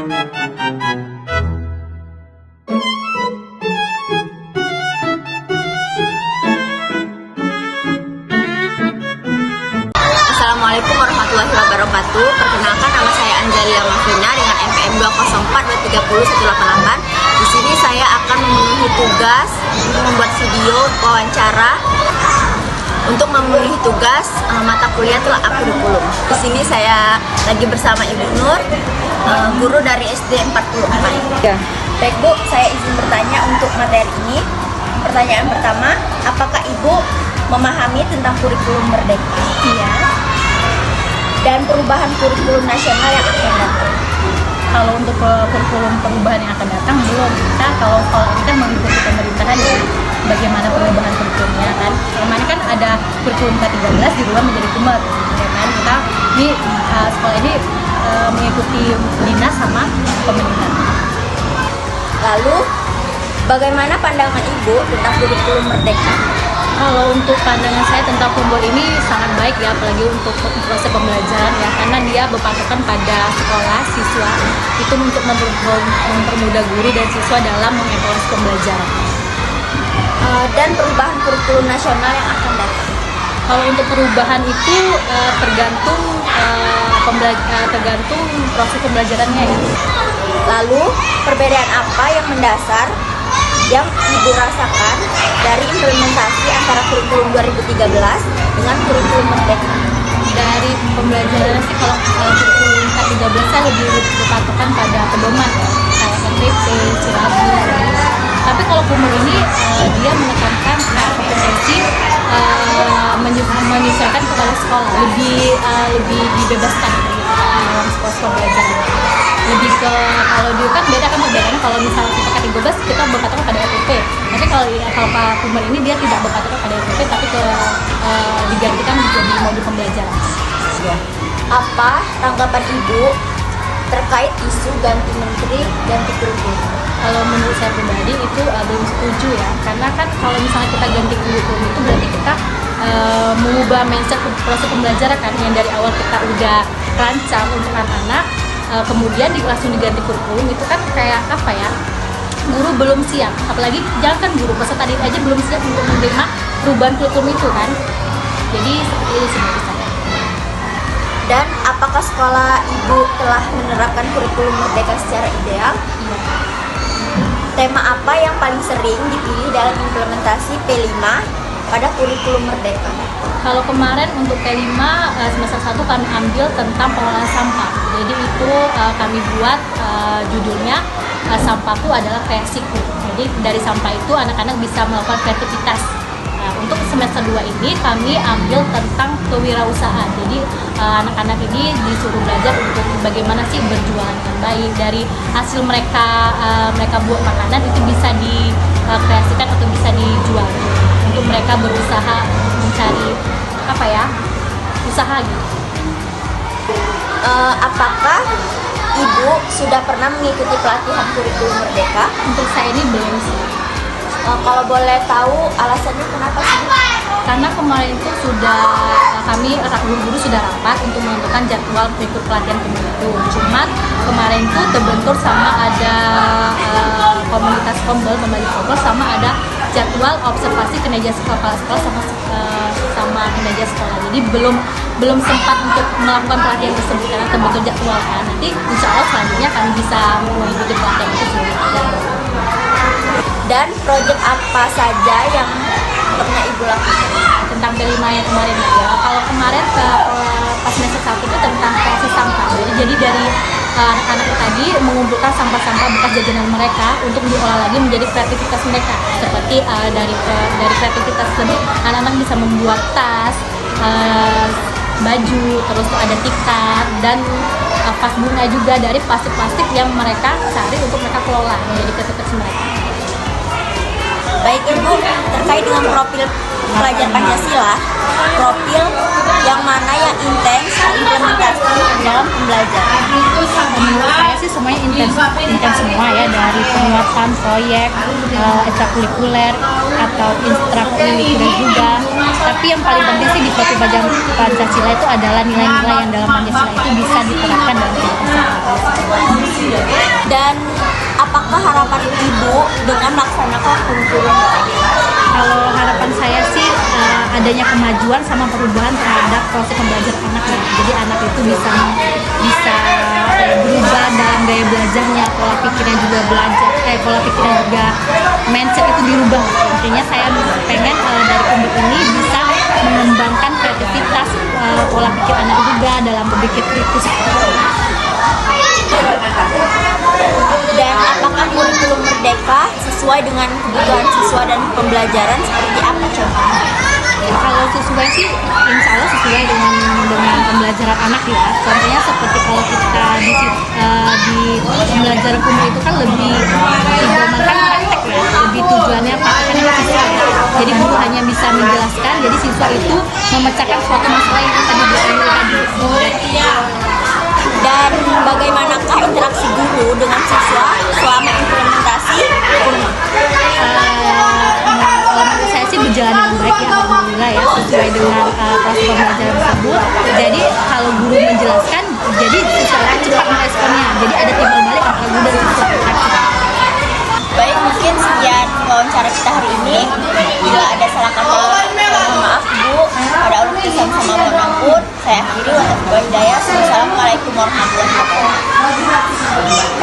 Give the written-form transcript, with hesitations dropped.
Assalamualaikum warahmatullahi wabarakatuh. Perkenalkan, nama saya Anjalia Mafina dengan NPM 204-230-188. Di sini saya akan memenuhi tugas untuk membuat video wawancara untuk memenuhi tugas mata kuliah telak kurikulum. Di sini saya lagi bersama Ibu Nur, guru dari SD 44. Ya. Baik Bu, saya izin bertanya untuk materi ini. Pertanyaan pertama, apakah Ibu memahami tentang kurikulum Merdeka? Iya. Dan perubahan kurikulum nasional yang akan datang? Kalau untuk kurikulum perubahan yang akan datang belum. Kalau kita mengikuti pemerintahan ya, bagaimana perubahan kurikulumnya kan. Kemarin kan ada kurikulum K13 dirubah menjadi Kumet. Ya kan kita di sekolah ini mengikuti dinas sama pemerintah. Lalu, bagaimana pandangan Ibu tentang kurikulum Merdeka? Kalau untuk pandangan saya tentang kumpul ini sangat baik ya, apalagi untuk proses pembelajaran ya, karena dia berpatokan pada sekolah, siswa, itu untuk mempermudah guru dan siswa dalam mengevaluasi pembelajaran. Dan perubahan kurikulum nasional yang akan datang? Kalau untuk perubahan itu tergantung proses pembelajarannya ya. Lalu, perbedaan apa yang mendasar yang Ibu rasakan dari implementasi antara kurikulum 2013 dengan kurikulum Merdeka? Dari pembelajaran sih kalau kurikulum K13 saya lebih berpatokan pada pedoman ya, kayak NTP, silabus. Tapi kalau kumul ini dia menekankan kompetensi menyesuaikan kepada sekolah, lebih dibebaskan dalam sekolah belajar. Lebih ke kalau dia kan beda kan perbedaannya, kalau misalnya kita K13 kita berpatokan pada RTP. Tapi kalau Pak Kumul ini dia tidak berpatokan pada RTP tapi digantikan menjadi modul pembelajaran. Apa tanggapan Ibu terkait isu ganti menteri, ganti kurikulum? Kalau menurut saya pribadi itu belum setuju ya, karena kan kalau misalnya kita ganti kurikulum itu berarti kita mengubah mindset proses pembelajaran kan, yang dari awal kita udah rancang untuk anak-anak, kemudian langsung diganti kurikulum itu kan kayak apa ya, guru belum siap, apalagi jangan kan guru, peserta didik aja belum siap untuk menerima perubahan kurikulum itu kan. Jadi seperti itu sih menurut saya. Dan apakah sekolah Ibu telah menerapkan kurikulum Merdeka secara ideal? Iya. Tema apa yang paling sering dipilih dalam implementasi P5 pada kurikulum Merdeka? Kalau kemarin untuk P5 semester 1 kami ambil tentang pengolahan sampah. Jadi itu kami buat judulnya sampahku adalah kreasiku. Jadi dari sampah itu anak-anak bisa melakukan kreativitas. Untuk semester 2 ini kami ambil tentang kewirausahaan. Jadi anak-anak ini disuruh belajar untuk bagaimana sih berjualan dengan baik. Dari hasil mereka buat makanan itu bisa dikreasikan atau bisa dijual. Untuk mereka berusaha mencari usaha gitu. Apakah Ibu sudah pernah mengikuti pelatihan kurikulum Merdeka? Untuk saya ini belum sih. Kalau boleh tahu alasannya kenapa sih? Karena kemarin itu kami guru-guru sudah rapat untuk menentukan jadwal ikut pelatihan itu. Cuman kemarin itu terbentur sama ada komunitas pembagi kombel sama ada jadwal observasi kinerja kepala sekolah sama kinerja sekolah. Jadi belum sempat untuk melakukan pelatihan tersebut karena terbentur jadwal kan. Nanti insya Allah selanjutnya kami bisa mengikuti pelatihan itu sendiri. Dan proyek apa saja yang pernah Ibu lakukan? Tentang P5 yang kemarin ya. Kalau kemarin pas semester 1 itu tentang kreasi sampah. Jadi dari anak-anak tadi mengumpulkan sampah-sampah bekas jajanan mereka untuk diolah lagi menjadi kreativitas mereka. Seperti dari kreativitas tersebut anak-anak bisa membuat tas, baju, terus ada tikar dan vas bunga juga dari plastik-plastik yang mereka cari untuk mereka kelola menjadi kreativitas mereka. Baik Ibu, terkait dengan profil pelajar Pancasila, profil yang mana yang intens implementasi dalam pembelajaran? Menurut saya sih semuanya intens semua ya, dari penguatan proyek, ekstrakurikuler atau intrakurikuler juga. Tapi yang paling penting sih di profil pelajar Pancasila itu adalah nilai-nilai yang dalam Pancasila itu bisa diterapkan dalam kehidupan sehari-hari. melaksanakan kurikulum PPDB? Kalau harapan saya sih adanya kemajuan sama perubahan terhadap proses pembelajaran anak ya. Jadi anak itu bisa berubah dalam gaya belajarnya, pola pikirnya juga pola pikirnya juga mindset itu dirubah. Intinya saya pengen dari kumpulan ini bisa mengembangkan kreativitas pola pikir anak juga dalam berpikir kritis. Dan apakah kurikulum Merdeka sesuai dengan kebutuhan siswa dan pembelajaran seperti apa contohnya? Kalau sesuai sih, insya Allah sesuai dengan pembelajaran anak ya. Contohnya seperti kalau kita di pembelajaran umum itu kan lebih menggunakan praktek ya, lebih tujuannya prakteknya ke siswa ya. Jadi guru hanya bisa menjelaskan, jadi siswa itu memecahkan suatu masalah yang tadi tadi. Dan bagaimanakah interaksi guru dengan siswa selama implementasi kurma? Kalau menurut saya sih berjalan dengan baik ya, alhamdulillah ya, sesuai dengan proses pembelajaran tersebut. Jadi kalau guru menjelaskan, jadi siswa cepat meresponnya. Jadi ada timbal balik antara guru dan siswa. Baik, mungkin sekian wawancara kita hari ini. Bila ada salah kata, mohon maaf Bu. Pada Allah kita sama mohon ampun. Saya akhiri. Wassalamualaikum warahmatullahi wabarakatuh.